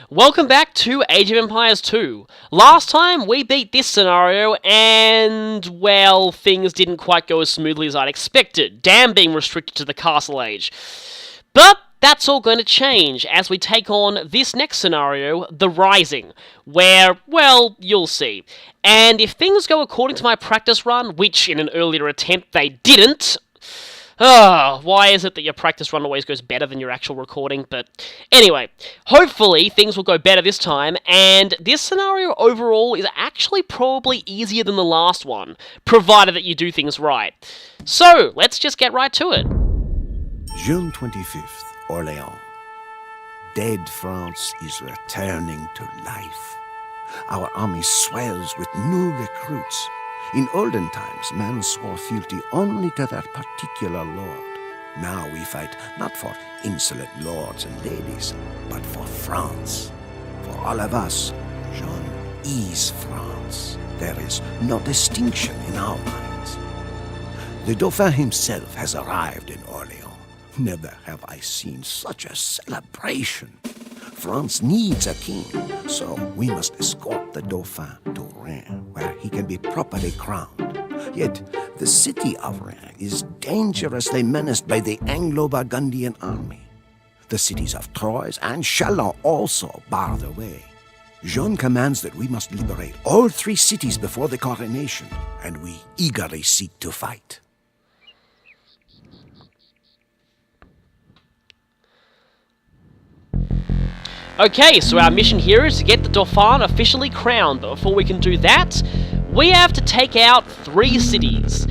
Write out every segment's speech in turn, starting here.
Welcome back to Age of Empires 2. Last time we beat this scenario and, well, things didn't quite go as smoothly as I'd expected. Dam being restricted to the Castle Age. But that's all going to change as we take on this next scenario, the Rising, where, well, you'll see. And if things go according to my practice run, which in an earlier attempt they didn't, why is it that your practice run always goes better than your actual recording? But anyway, hopefully things will go better this time, and this scenario overall is actually probably easier than the last one, provided that you do things right. So, let's just get right to it. June 25th, Orléans. Dead France is returning to life. Our army swells with new recruits. In olden times, men swore fealty only to their particular lord. Now we fight not for insolent lords and ladies, but for France. For all of us, Joan is France. There is no distinction in our minds. The Dauphin himself has arrived in Orléans. Never have I seen such a celebration. France needs a king, so we must escort the Dauphin to Reims, where he can be properly crowned. Yet, the city of Reims is dangerously menaced by the Anglo-Burgundian army. The cities of Troyes and Chalons also bar the way. Joan commands that we must liberate all three cities before the coronation, and we eagerly seek to fight. Okay, so our mission here is to get the Dauphin officially crowned, but before we can do that, we have to take out 3 cities.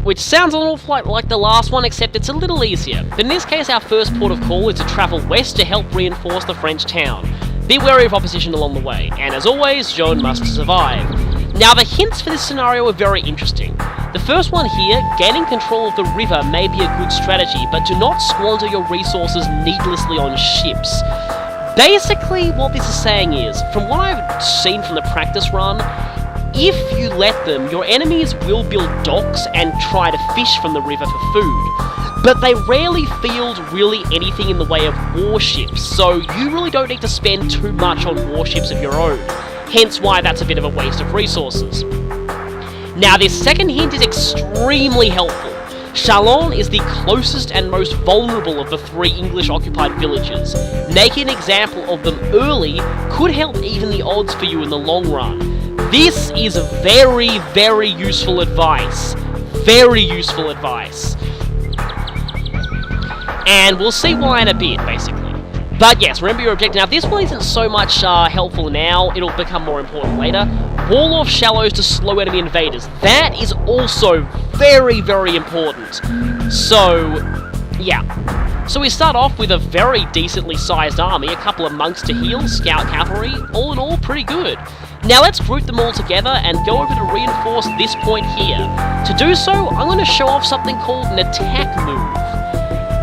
Which sounds an awful lot like the last one, except it's a little easier. But in this case, our first port of call is to travel west to help reinforce the French town. Be wary of opposition along the way, and as always, Joan must survive. Now, the hints for this scenario are very interesting. The first one here, gaining control of the river may be a good strategy, but do not squander your resources needlessly on ships. Basically, what this is saying is, from what I've seen from the practice run, if you let them, your enemies will build docks and try to fish from the river for food. But they rarely field really anything in the way of warships, so you really don't need to spend too much on warships of your own. Hence why that's a bit of a waste of resources. Now, this second hint is extremely helpful. Chalons is the closest and most vulnerable of the 3 English-occupied villages. Making an example of them early could help even the odds for you in the long run. This is very, very useful advice. Very useful advice. And we'll see why in a bit, basically. But yes, remember your objective. Now, this one isn't so much helpful now, it'll become more important later. Wall off shallows to slow enemy invaders. That is also very, very important. So, yeah. So we start off with a very decently sized army, a couple of monks to heal, scout cavalry, all in all, pretty good. Now let's group them all together and go over to reinforce this point here. To do so, I'm going to show off something called an attack move.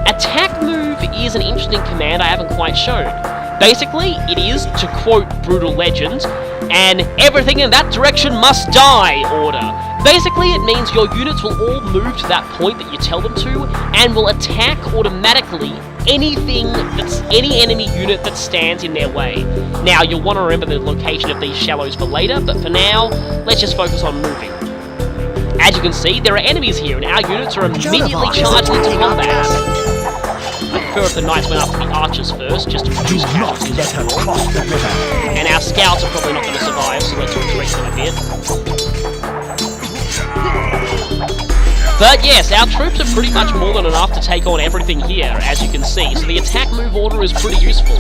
Attack move is an interesting command I haven't quite shown. Basically, it is, to quote Brutal Legend, an everything in that direction must die order. Basically, it means your units will all move to that point that you tell them to, and will attack automatically any enemy unit that stands in their way. Now, you'll want to remember the location of these shallows for later, but for now, let's just focus on moving. As you can see, there are enemies here, and our units are immediately charging into combat. I prefer if the knights went after the archers first, just to reduce casualties. And our scouts are probably not going to survive, so let's retreat them a bit. But yes, our troops are pretty much more than enough to take on everything here, as you can see, so the attack move order is pretty useful.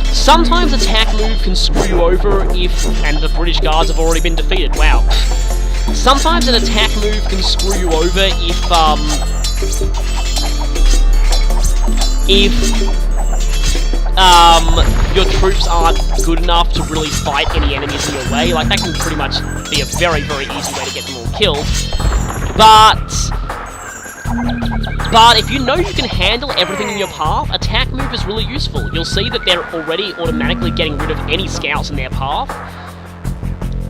Sometimes attack move can screw you over and the British Guards have already been defeated, wow. Sometimes an attack move can screw you over if your troops aren't good enough to really fight any enemies in your way. Like, that can pretty much be a very, very easy way to get them all killed. But if you know you can handle everything in your path, attack move is really useful. You'll see that they're already automatically getting rid of any scouts in their path.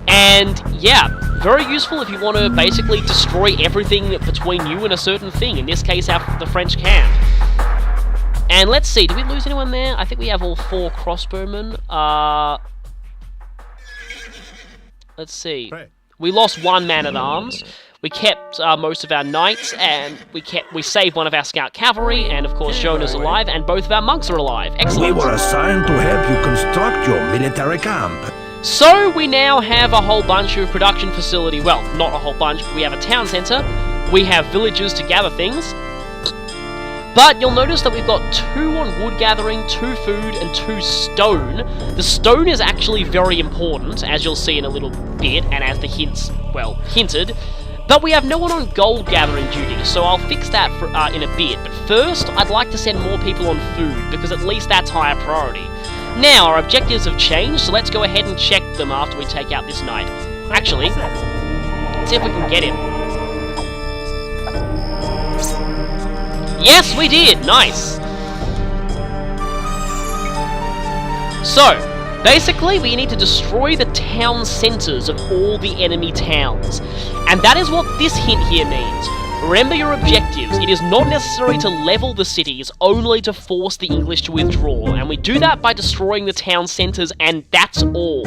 And yeah, very useful if you want to basically destroy everything between you and a certain thing, in this case the French camp. And let's see, did we lose anyone there? I think we have all 4 crossbowmen. Let's see. We lost 1 man-at-arms. We kept most of our knights, and we saved one of our scout cavalry, and of course Joan is alive, and both of our monks are alive. Excellent. We were assigned to help you construct your military camp. So we now have a whole bunch of production facility. Well, not a whole bunch, but we have a town centre. We have villages to gather things. But you'll notice that we've got 2 on wood gathering, 2 food, and 2 stone. The stone is actually very important, as you'll see in a little bit, and as the hints, well, hinted. But we have no one on gold gathering duty, so I'll fix that for, in a bit. But first, I'd like to send more people on food, because at least that's higher priority. Now, our objectives have changed, so let's go ahead and check them after we take out this knight. Actually, let's see if we can get him. Yes, we did! Nice! So, basically, we need to destroy the town centres of all the enemy towns. And that is what this hint here means. Remember your objectives. It is not necessary to level the cities, only to force the English to withdraw. And we do that by destroying the town centres, and that's all.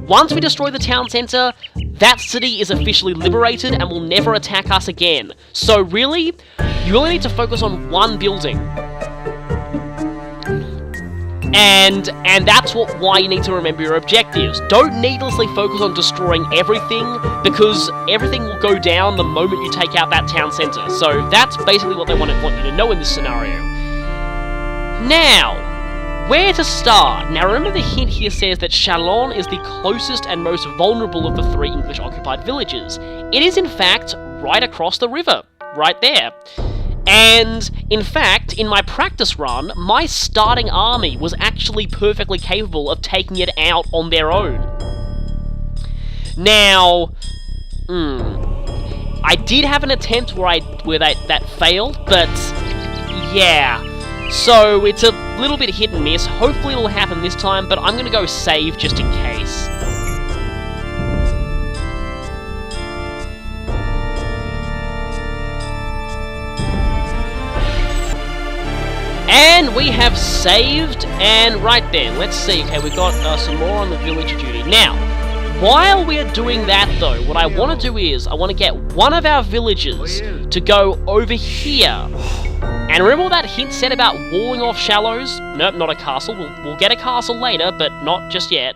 Once we destroy the town centre, that city is officially liberated and will never attack us again. So really, you only need to focus on 1 building. And that's why you need to remember your objectives. Don't needlessly focus on destroying everything, because everything will go down the moment you take out that town centre. So that's basically what they want you to know in this scenario. Now, where to start? Now remember the hint here says that Chalon is the closest and most vulnerable of the 3 English-occupied villages. It is in fact right across the river, right there. And, in fact, in my practice run, my starting army was actually perfectly capable of taking it out on their own. Now, I did have an attempt where that failed, but yeah. So, it's a little bit hit and miss. Hopefully it'll happen this time, but I'm gonna go save just in case. And we have saved, and right there, let's see, okay, we've got some more on the villager duty. Now, while we're doing that though, what I want to do is, I want to get one of our villagers to go over here. And remember what that hint said about walling off shallows? Nope, not a castle, we'll get a castle later, but not just yet.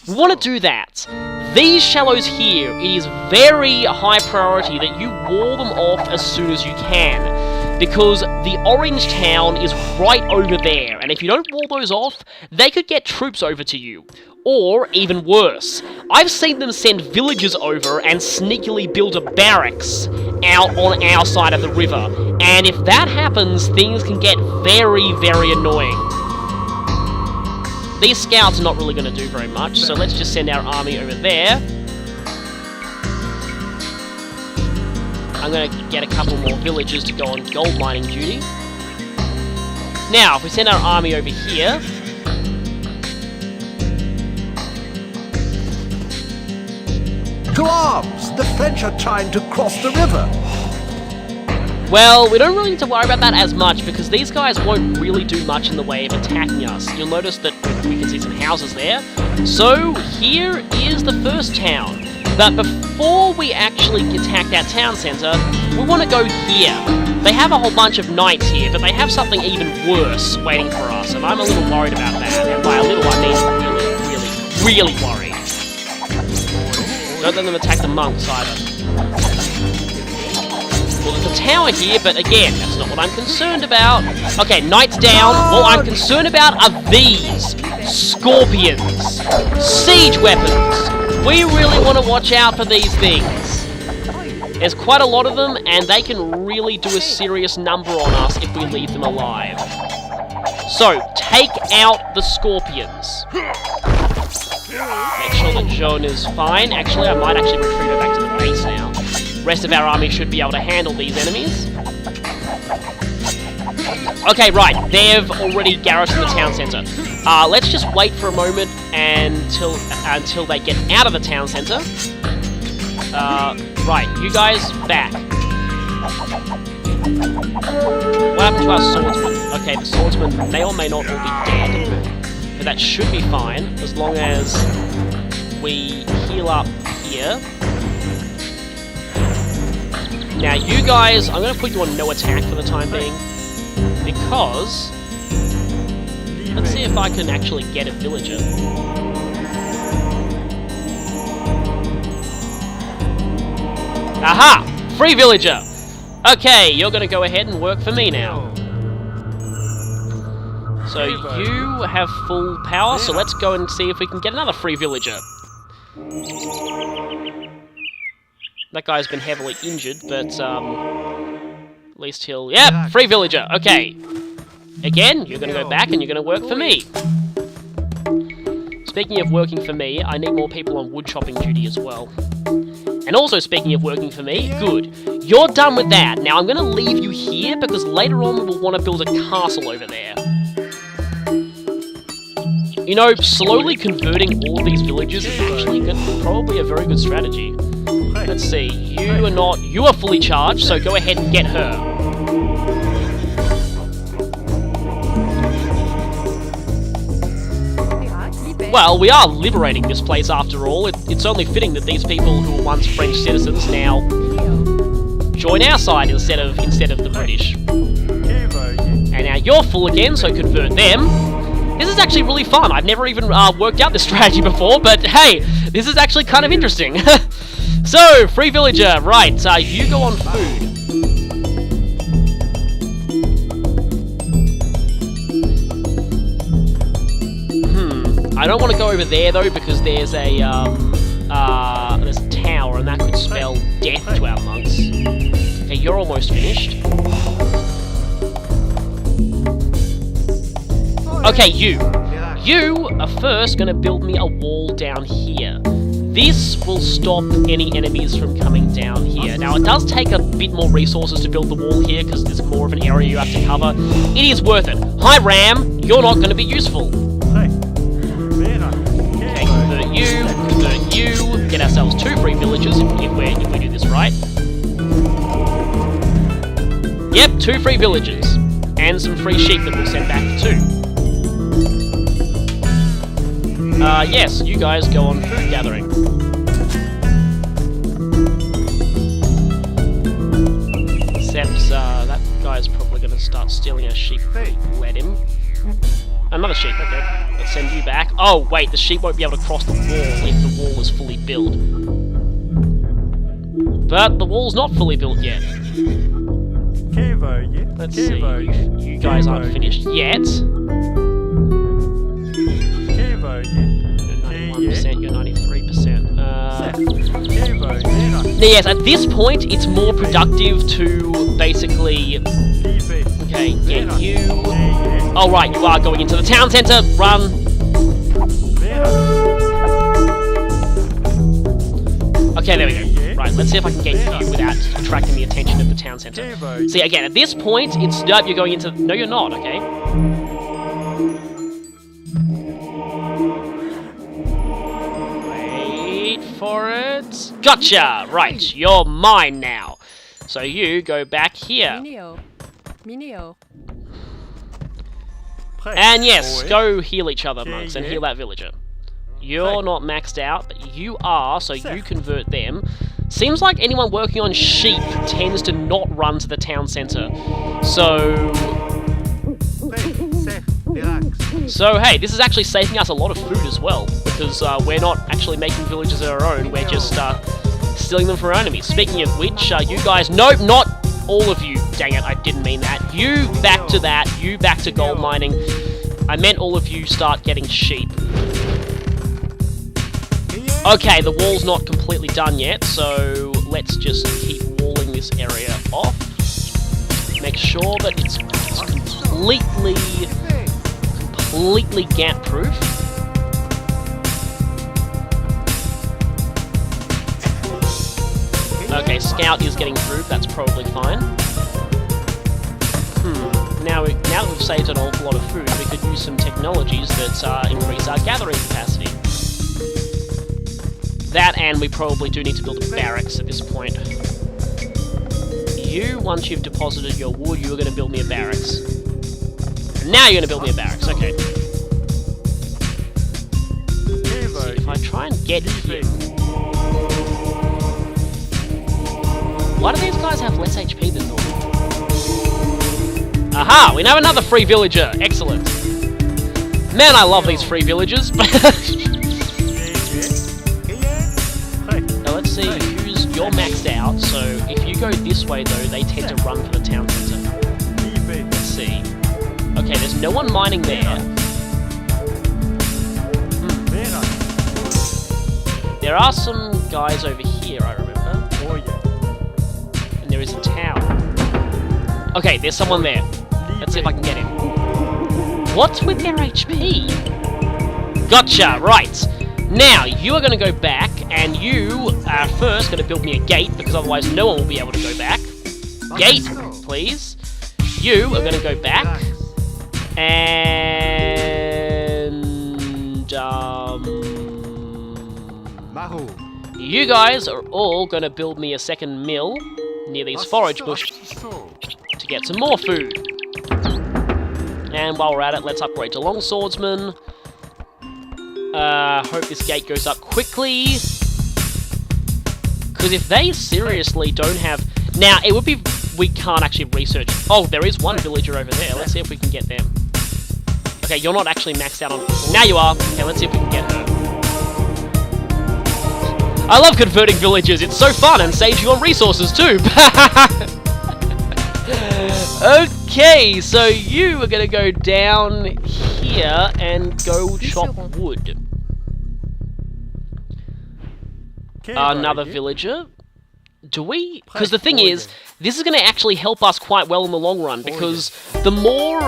We want to do that. These shallows here, it is very high priority that you wall them off as soon as you can. Because the orange town is right over there, and if you don't wall those off, they could get troops over to you. Or, even worse, I've seen them send villagers over and sneakily build a barracks out on our side of the river. And if that happens, things can get very, very annoying. These scouts are not really going to do very much, so let's just send our army over there. I'm going to get a couple more villagers to go on gold mining duty. Now, if we send our army over here... To arms! The French are trying to cross the river! Well, we don't really need to worry about that as much, because these guys won't really do much in the way of attacking us. You'll notice that we can see some houses there. So, here is the first town. But before we actually attack that town centre, we want to go here. They have a whole bunch of knights here, but they have something even worse waiting for us, and I'm a little worried about that. And by a little, I mean really worried. Don't let them attack the monks either. Well, there's a tower here, but again, that's not what I'm concerned about. Okay, knights down. What I'm concerned about are these scorpions. Siege weapons. We really want to watch out for these things. There's quite a lot of them, and they can really do a serious number on us if we leave them alive. So, take out the scorpions. Make sure that Joan is fine. Actually, I might actually retreat her back to the base now. The rest of our army should be able to handle these enemies. Okay, right. They've already garrisoned the town centre. Let's just wait for a moment until they get out of the town centre. Right, you guys back. What happened to our swordsman? Okay, the swordsman may or may not all be dead, but that should be fine as long as we heal up here. Now you guys, I'm going to put you on no attack for the time being, because let's see if I can actually get a villager. Aha! Free villager! Okay, you're going to go ahead and work for me now. So you have full power, so let's go and see if we can get another free villager. That guy's been heavily injured, but at least he'll... Yeah, free villager, okay. Again, you're going to go back and you're going to work for me. Speaking of working for me, I need more people on wood chopping duty as well. And also, speaking of working for me, good. You're done with that. Now, I'm going to leave you here, because later on we will want to build a castle over there. You know, slowly converting all of these villages is actually probably a very good strategy. Let's see, you are not... You are fully charged, so go ahead and get her. Well, we are liberating this place after all. It's only fitting that these people who were once French citizens now join our side instead of the British. And now you're full again, so convert them. This is actually really fun. I've never even worked out this strategy before, but hey, this is actually kind of interesting. So, free villager, right, you go on food. I don't want to go over there though, because there's a there's a tower, and that could spell death to our monks. Okay, you're almost finished. Okay, you are first going to build me a wall down here. This will stop any enemies from coming down here. Now, it does take a bit more resources to build the wall here, because there's more of an area you have to cover. It is worth it. Hi, Ram, you're not going to be useful. Okay, convert you, get ourselves 2 free villagers if we do this right. Yep, 2 free villagers. And some free sheep that we'll send back too. Yes, you guys go on food gathering. Except, that guy's probably going to start stealing our sheep if we let him. Another sheep, okay. Let's send you back. Oh, wait, the sheep won't be able to cross the wall if the wall is fully built. But the wall's not fully built yet. Let's see, you guys aren't finished yet. You're 91%, you're 93%. Now, yes, at this point, it's more productive to basically... Okay, get you... Oh, right, you are going into the town centre. Run. Okay, there we go. Right, let's see if I can get you without attracting the attention of the town centre. See, again, at this point, it's... Nope, you're going into... No, you're not, okay? Wait for it. Gotcha! Right, you're mine now. So you go back here. And yes, go heal each other, monks, and heal that villager. You're not maxed out, but you are, so you convert them. Seems like anyone working on sheep tends to not run to the town centre. So hey, this is actually saving us a lot of food as well, because we're not actually making villages of our own, we're just stealing them from our enemies. Speaking of which, you guys... Nope, not all of you. Dang it, I didn't mean that. You back to that, you back to gold mining. I meant all of you start getting sheep. Okay, the wall's not completely done yet, so let's just keep walling this area off. Make sure that it's completely gap-proof. Okay, Scout is getting through, that's probably fine. Now that we've saved an awful lot of food, we could use some technologies that increase our gathering capacity. That, and we probably do need to build a barracks at this point. you, once you've deposited your wood, you are going to build me a barracks. Now you're going to build me a barracks, okay. See, if I try and get here... Why do these guys have less HP than normal? Aha! We have another free villager! Excellent. Man, I love these free villagers. Now let's see who's... You're maxed out, so if you go this way though, they tend to run for the town centre. Let's see. Okay, there's no one mining there. There are some guys over here, I remember. And there is a tower. Okay, there's someone there. Let's see if I can get him. What's with their HP? Gotcha, right. Now, you are going to go back, and you are first going to build me a gate, because otherwise no one will be able to go back. Gate, please. You are going to go back, and... you guys are all going to build me a second mill near these forage bushes to get some more food. And while we're at it, let's upgrade to long swordsman. Hope this gate goes up quickly. Because if they seriously don't have... Now, it would be... We can't actually research... Oh, there is one villager over there. Let's see if we can get them. Okay, you're not actually maxed out on... Now you are. Okay, let's see if we can get her. I love converting villagers. It's so fun and saves you on resources too. Okay, so you are going to go down here and go chop wood. Another villager. Do we? Because the thing is, this is going to actually help us quite well in the long run, because the more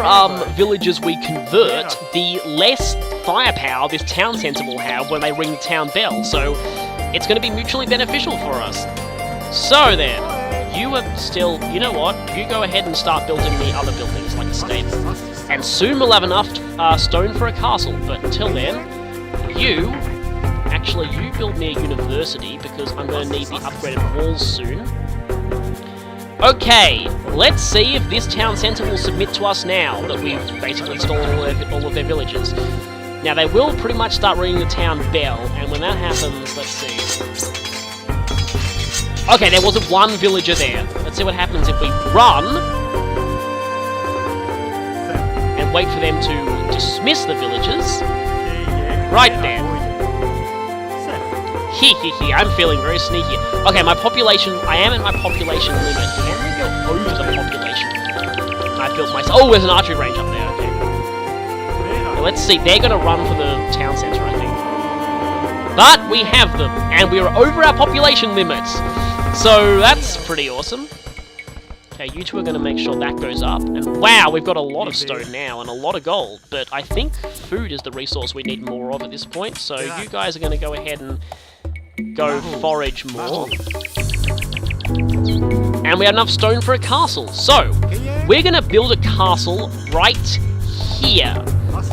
villagers we convert, the less firepower this town centre will have when they ring the town bell. So it's going to be mutually beneficial for us. So then, you are still... You know what? You go ahead and start building the other buildings, like a stable. And soon we'll have enough stone for a castle. But until then, you... Actually, you build me a university, because I'm going to need the upgraded walls soon. Okay, let's see if this town centre will submit to us now that we've basically stolen all of their villages. Now, they will pretty much start ringing the town bell, and when that happens, let's see. Okay, there wasn't one villager there. Let's see what happens if we run and wait for them to dismiss the villagers. Right then. Hee, I'm feeling very sneaky. Okay, my population... I am at my population limit. Can we go over the population? I built myself... Oh, there's an archery range up there, okay. Now, let's see, they're going to run for the town centre, I think. But we have them, and we are over our population limits. So, that's pretty awesome. Okay, you two are going to make sure that goes up. And wow, we've got a lot of stone now and a lot of gold. But I think food is the resource we need more of at this point. So, you guys are going to go ahead and... go forage more. And we have enough stone for a castle. So, we're going to build a castle right here.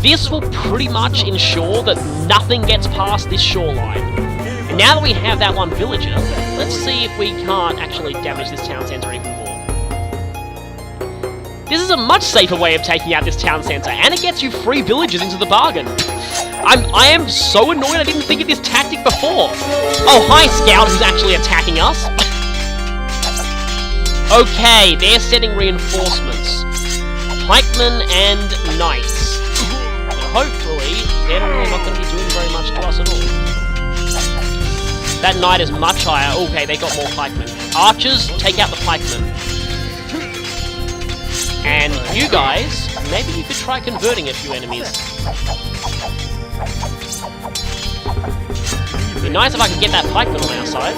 This will pretty much ensure that nothing gets past this shoreline. And now that we have that one villager, let's see if we can't actually damage this town centre even more. This is a much safer way of taking out this town centre, and it gets you free villagers into the bargain. I am so annoyed I didn't think of this tactic before. Oh, hi, Scout, who's actually attacking us. Okay, they're sending reinforcements. Pikemen and knights. And hopefully, they're really not going to be doing very much to us at all. That knight is much higher. Okay, they got more pikemen. Archers, take out the pikemen. And you guys, maybe you could try converting a few enemies. It'd be nice if I could get that pikeman on our side.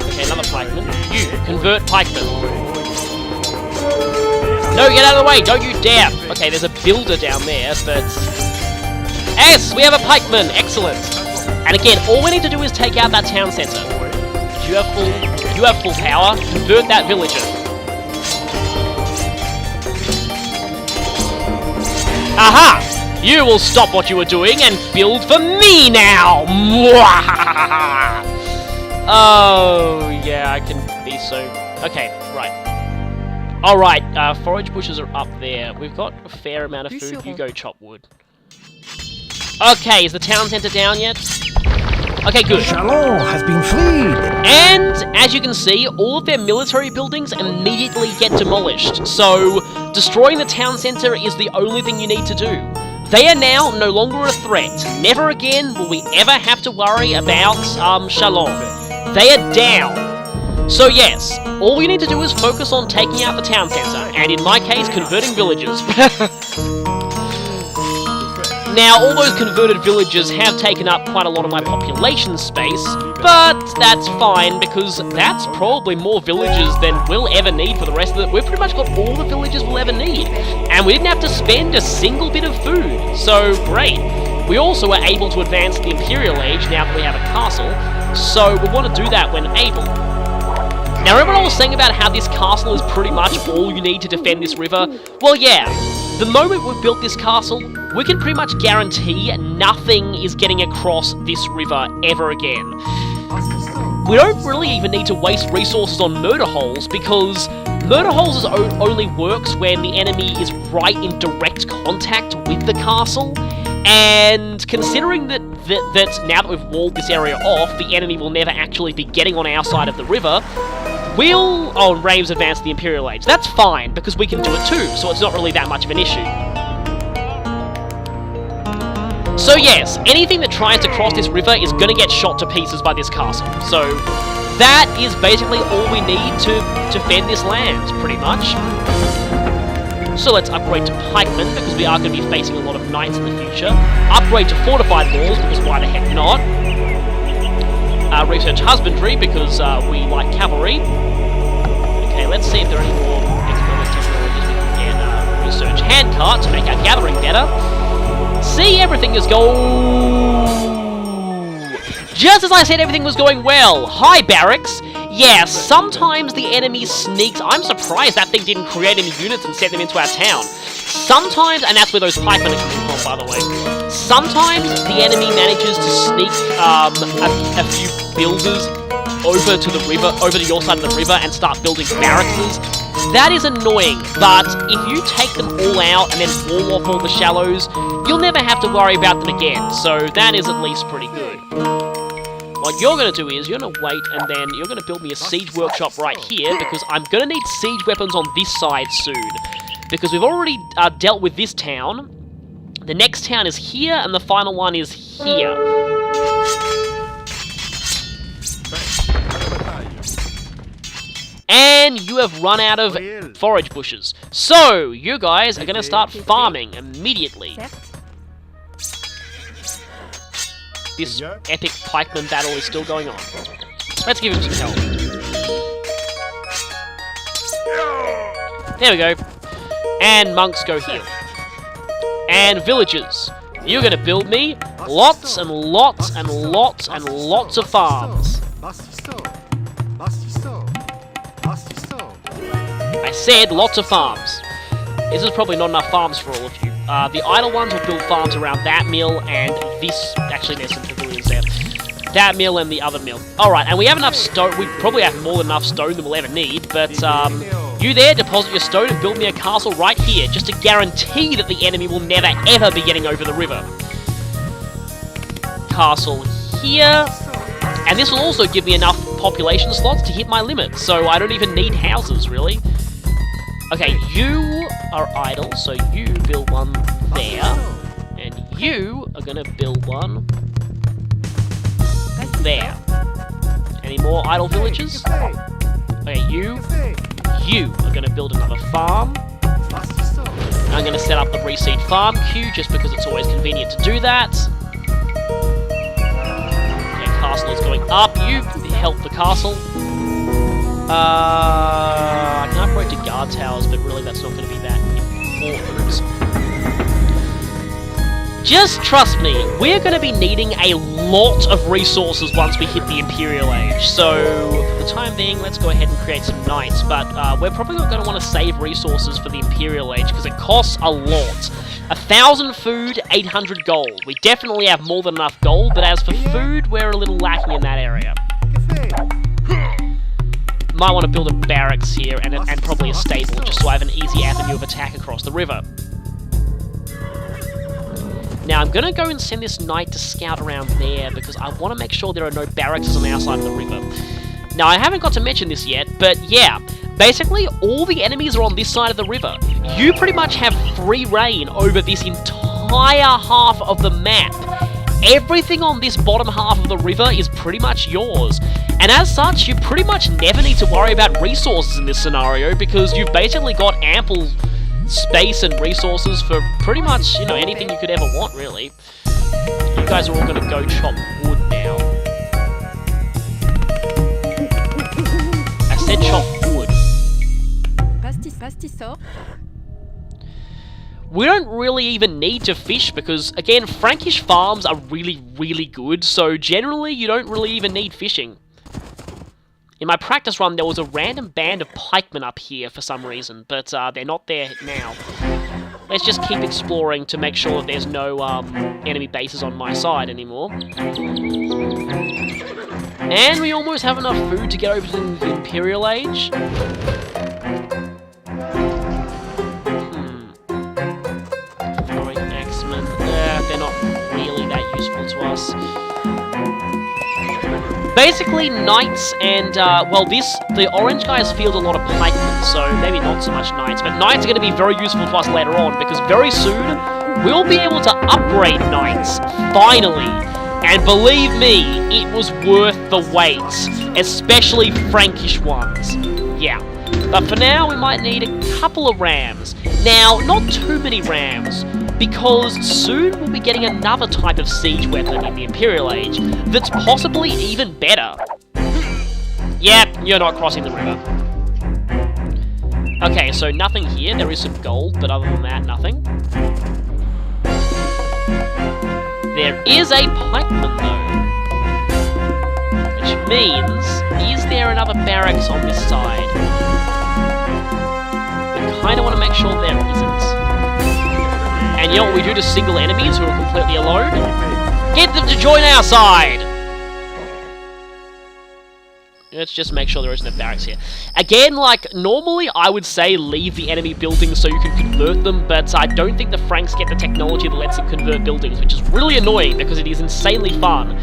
Okay, another pikeman. You, convert pikeman. No, get out of the way! Don't you dare! Okay, there's a builder down there, but... Yes! We have a pikeman! Excellent! And again, all we need to do is take out that town centre. You have full power. Convert that villager. Aha! You will stop what you were doing and build for me now! Oh, yeah, I can be so... Okay, right. Alright, forage bushes are up there. We've got a fair amount of food. You go chop wood. Okay, is the town centre down yet? Okay, good. Chalon has been freed. And, as you can see, all of their military buildings immediately get demolished. So, destroying the town centre is the only thing you need to do. They are now no longer a threat. Never again will we ever have to worry about, Chalon. They are down. So yes, all you need to do is focus on taking out the town centre, and in my case, converting villagers. Now, all those converted villages have taken up quite a lot of my population space, but that's fine, because that's probably more villagers than we'll ever need for the rest of it. We've pretty much got all the villages we'll ever need, and we didn't have to spend a single bit of food, so great. We also were able to advance the Imperial Age now that we have a castle, so we want to do that when able. Now, remember what I was saying about how this castle is pretty much all you need to defend this river? Well, yeah. The moment we've built this castle, we can pretty much guarantee nothing is getting across this river ever again. We don't really even need to waste resources on murder holes, because murder holes only works when the enemy is right in direct contact with the castle. And considering that now that we've walled this area off, the enemy will never actually be getting on our side of the river, we'll... Oh, and Raves advanced the Imperial Age. That's fine, because we can do it too, so it's not really that much of an issue. So yes, anything that tries to cross this river is going to get shot to pieces by this castle. So that is basically all we need to defend this land, pretty much. So let's upgrade to pikemen, because we are going to be facing a lot of knights in the future. Upgrade to fortified walls, because why the heck not? Research husbandry, because we like cavalry. Okay, let's see if there are any more economic technologies we can get. Research handcart to make our gathering better. See, everything is Just as I said everything was going well. Hi, barracks. Yeah, sometimes the enemy sneaks... I'm surprised that thing didn't create any units and send them into our town. Sometimes, and that's where those pikemen are coming from, by the way. Sometimes the enemy manages to sneak a few builders over to the river, over to your side of the river, and start building barracks. That is annoying, but if you take them all out and then wall off all the shallows, you'll never have to worry about them again. So that is at least pretty good. What you're going to do is, you're going to wait, and then you're going to build me a siege workshop right here, because I'm going to need siege weapons on this side soon. Because we've already dealt with this town. The next town is here, and the final one is here. And you have run out of forage bushes. So, you guys are going to start farming immediately. This epic pikeman battle is still going on. Let's give him some help. There we go. And monks go heal. And villagers. You're going to build me lots and lots and lots and lots of farms. I said lots of farms. This is probably not enough farms for all of you. The idle ones will build farms around that mill and this... Actually, there's some pavilions there. That mill and the other mill. Alright, and we have enough stone. We probably have more than enough stone than we'll ever need, but you there, deposit your stone and build me a castle right here, just to guarantee that the enemy will never ever be getting over the river. Castle here. And this will also give me enough population slots to hit my limit, so I don't even need houses, really. Okay, you are idle, so you build one there. And you are going to build one there. Any more idle villages? Okay, you are going to build another farm. I'm going to set up the reseed farm queue, just because it's always convenient to do that. Okay, castle is going up. You help the castle. I can upgrade to guard towers, but really that's not going to be that important. Just trust me, we're going to be needing a lot of resources once we hit the Imperial Age, so for the time being, let's go ahead and create some knights, but we're probably not going to want to save resources for the Imperial Age, because it costs a lot. 1,000 food, 800 gold. We definitely have more than enough gold, but as for food, we're a little lacking in that area. might want to build a barracks here and probably a stable, just so I have an easy avenue of attack across the river. Now, I'm going to go and send this knight to scout around there, because I want to make sure there are no barracks on our side of the river. Now, I haven't got to mention this yet, but yeah, basically, all the enemies are on this side of the river. You pretty much have free reign over this entire half of the map. Everything on this bottom half of the river is pretty much yours. And as such, you pretty much never need to worry about resources in this scenario, because you've basically got ample space and resources for pretty much, you know, anything you could ever want, really. You guys are all going to go chop wood now. I said chop wood. We don't really even need to fish because, again, Frankish farms are really, really good, so generally you don't really even need fishing. In my practice run, there was a random band of pikemen up here for some reason, but they're not there now. Let's just keep exploring to make sure that there's no enemy bases on my side anymore. And we almost have enough food to get over to the Imperial Age. Throwing axemen. They're not really that useful to us. Basically, knights and, the orange guys field a lot of pikemen, so maybe not so much knights, but knights are going to be very useful to us later on, because very soon, we'll be able to upgrade knights, finally. And believe me, it was worth the wait, especially Frankish ones. Yeah. But for now, we might need a couple of rams. Now, not too many rams, because soon we'll be getting another type of siege weapon in the Imperial Age that's possibly even better. Yep, you're not crossing the river. Okay, so nothing here. There is some gold, but other than that, nothing. There is a pikeman, though. Which means, is there another barracks on this side? We kind of want to make sure there isn't. And you know what we do to single enemies who are completely alone? Get them to join our side! Let's just make sure there isn't a barracks here. Again, like, normally I would say leave the enemy buildings so you can convert them, but I don't think the Franks get the technology that lets them convert buildings, which is really annoying because it is insanely fun.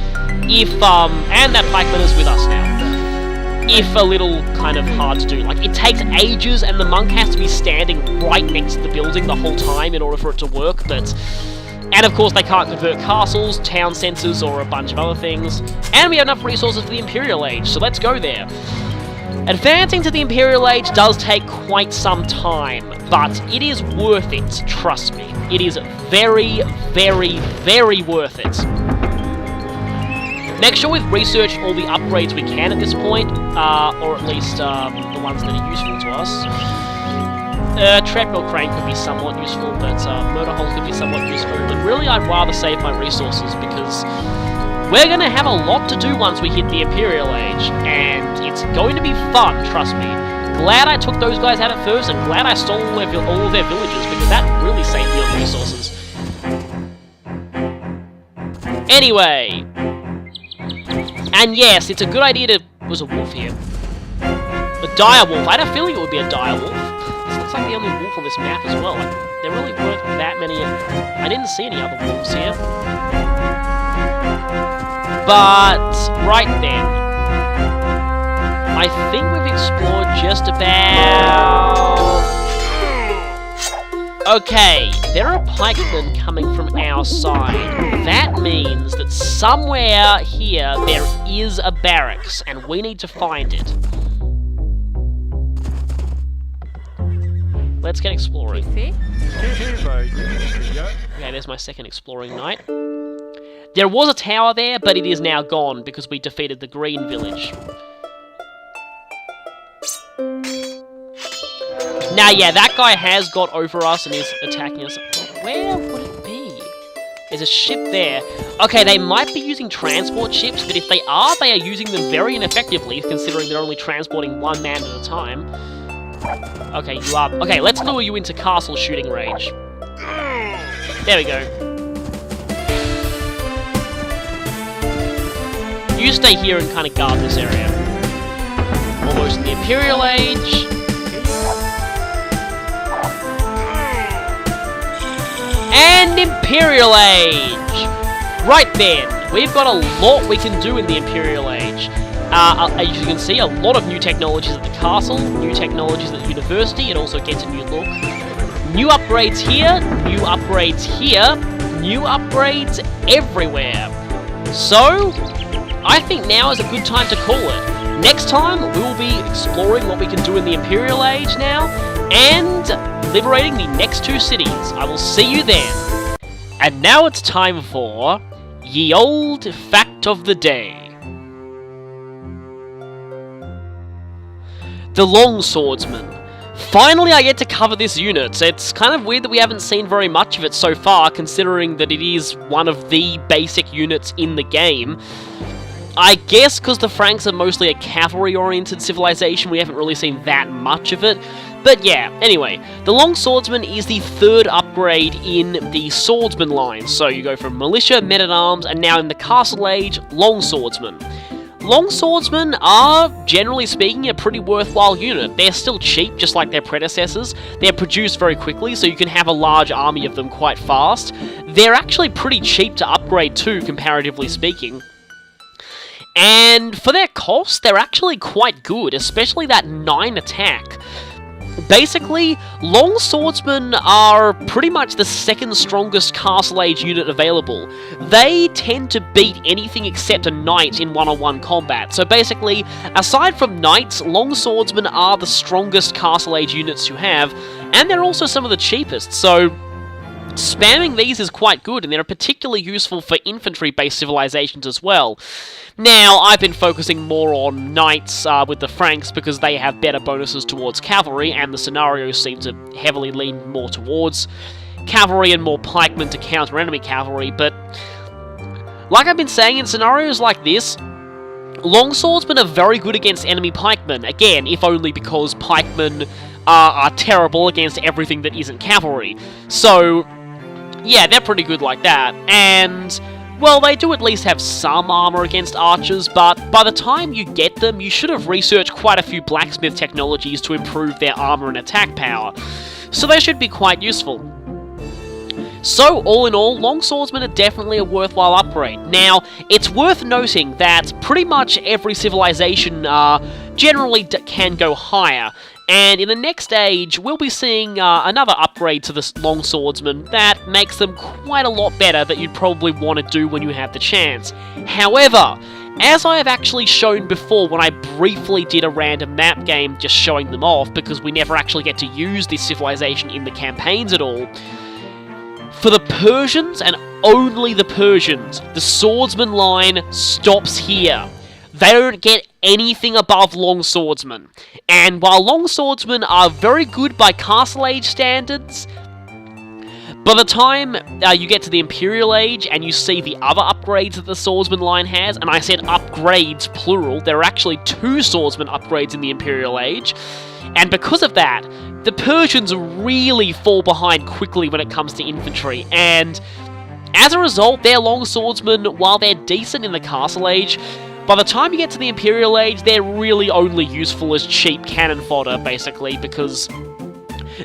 If, and that pikeman is with us now. If a little kind of hard to do. Like, it takes ages and the monk has to be standing right next to the building the whole time in order for it to work, but... And of course they can't convert castles, town centres, or a bunch of other things. And we have enough resources for the Imperial Age, so let's go there. Advancing to the Imperial Age does take quite some time, but it is worth it, trust me. It is very, very, very worth it. Make sure we've researched all the upgrades we can at this point, or at least the ones that are useful to us. Treadmill crane could be somewhat useful, but murder hole could be somewhat useful, but really I'd rather save my resources because we're going to have a lot to do once we hit the Imperial Age, and it's going to be fun, trust me. Glad I took those guys out at first, and glad I stole all of their villages, because that really saved me on resources. Anyway... And yes, it's a good idea to... There's a wolf here. A dire wolf. I had a feeling it would be a dire wolf. This looks like the only wolf on this map as well. Like, there really weren't that many... I didn't see any other wolves here. But... Right then. I think we've explored just about... Okay, there are pikemen coming from our side. That means that somewhere here there is a barracks, and we need to find it. Let's get exploring. Okay, there's my second exploring knight. There was a tower there, but it is now gone because we defeated the Green Village. Now, yeah, that guy has got over us and is attacking us. Where would it be? There's a ship there. Okay, they might be using transport ships, but if they are using them very ineffectively, considering they're only transporting one man at a time. Okay, you are... Okay, let's lure you into castle shooting range. There we go. You stay here and kind of guard this area. Almost in the Imperial Age. And Imperial Age! Right then, we've got a lot we can do in the Imperial Age. As you can see, a lot of new technologies at the castle, new technologies at the university, it also gets a new look. New upgrades here, new upgrades here, new upgrades everywhere. So, I think now is a good time to call it. Next time, we will be exploring what we can do in the Imperial Age now, and liberating the next 2 cities. I will see you then. And now it's time for Ye Olde Fact of the Day. The Longswordsman. Finally I get to cover this unit. It's kind of weird that we haven't seen very much of it so far, considering that it is one of the basic units in the game. I guess because the Franks are mostly a cavalry-oriented civilization, we haven't really seen that much of it. But yeah, anyway, the Longswordsman is the 3rd upgrade in the Swordsman line. So you go from Militia, Men-at-Arms, and now in the Castle Age, Longswordsman. Longswordsmen are, generally speaking, a pretty worthwhile unit. They're still cheap, just like their predecessors. They're produced very quickly, so you can have a large army of them quite fast. They're actually pretty cheap to upgrade too, comparatively speaking. And for their cost, they're actually quite good, especially that 9 attack. Basically, Longswordsmen are pretty much the 2nd strongest Castle Age unit available. They tend to beat anything except a knight in one-on-one combat. So basically, aside from knights, Longswordsmen are the strongest Castle Age units you have, and they're also some of the cheapest, so spamming these is quite good, and they're particularly useful for infantry-based civilizations as well. Now, I've been focusing more on knights with the Franks because they have better bonuses towards cavalry, and the scenarios seem to heavily lean more towards cavalry and more pikemen to counter enemy cavalry, but like I've been saying, in scenarios like this, Longswordsmen are very good against enemy pikemen, again, if only because pikemen are terrible against everything that isn't cavalry. So, yeah, they're pretty good like that, and well, they do at least have some armor against archers, but by the time you get them, you should have researched quite a few blacksmith technologies to improve their armor and attack power, so they should be quite useful. So, all in all, Longswordsmen are definitely a worthwhile upgrade. Now, it's worth noting that pretty much every civilization generally can go higher, and in the next age, we'll be seeing another upgrade to the Longswordsman that makes them quite a lot better that you'd probably want to do when you have the chance. However, as I have actually shown before when I briefly did a random map game just showing them off, because we never actually get to use this civilization in the campaigns at all, for the Persians, and only the Persians, the Swordsman line stops here. They don't get anything above Longswordsmen. And while Longswordsmen are very good by Castle Age standards, by the time you get to the Imperial Age and you see the other upgrades that the Swordsman line has, and I said upgrades plural, there are actually 2 Swordsman upgrades in the Imperial Age, and because of that, the Persians really fall behind quickly when it comes to infantry, and as a result, their Longswordsmen, while they're decent in the Castle Age, by the time you get to the Imperial Age, they're really only useful as cheap cannon fodder, basically, because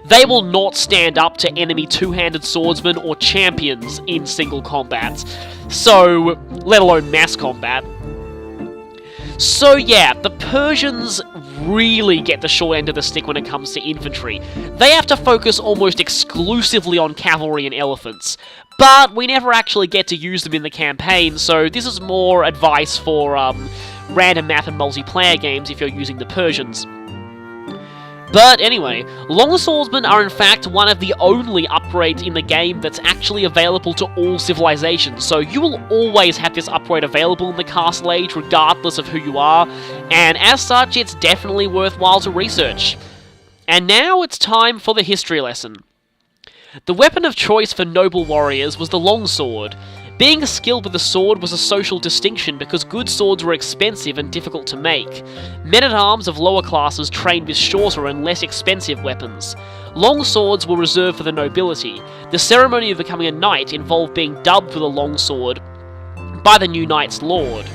they will not stand up to enemy two-handed swordsmen or champions in single combats, so, let alone mass combat. So yeah, the Persians really get the short end of the stick when it comes to infantry. They have to focus almost exclusively on cavalry and elephants, but we never actually get to use them in the campaign, so this is more advice for random map and multiplayer games if you're using the Persians. But anyway, Longswordsmen are in fact one of the only upgrades in the game that's actually available to all civilizations, so you will always have this upgrade available in the Castle Age regardless of who you are, and as such it's definitely worthwhile to research. And now it's time for the history lesson. The weapon of choice for noble warriors was the longsword. Being skilled with the sword was a social distinction because good swords were expensive and difficult to make. Men-at-arms of lower classes trained with shorter and less expensive weapons. Long swords were reserved for the nobility. The ceremony of becoming a knight involved being dubbed with a long sword by the new knight's lord.